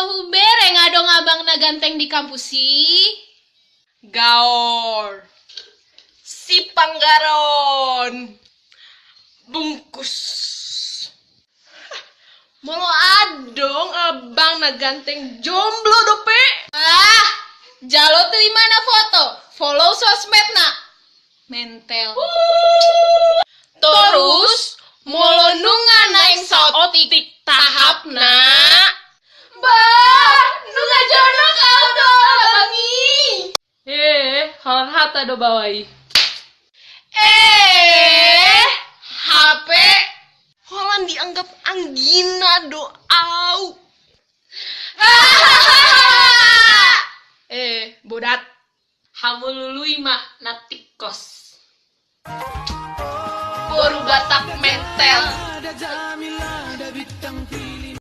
Hubereng adong abang na ganteng di kampus sih. Gaor. Si Panggaron. Bungkus. Molo adong abang na ganteng jomblo dope. Ah, jalo terima na foto. Follow sosmed na. Mentel. Terus molo nunga naik saotik tahap na. Bah, nunga jono kau do abangi. Halan hata do bawai.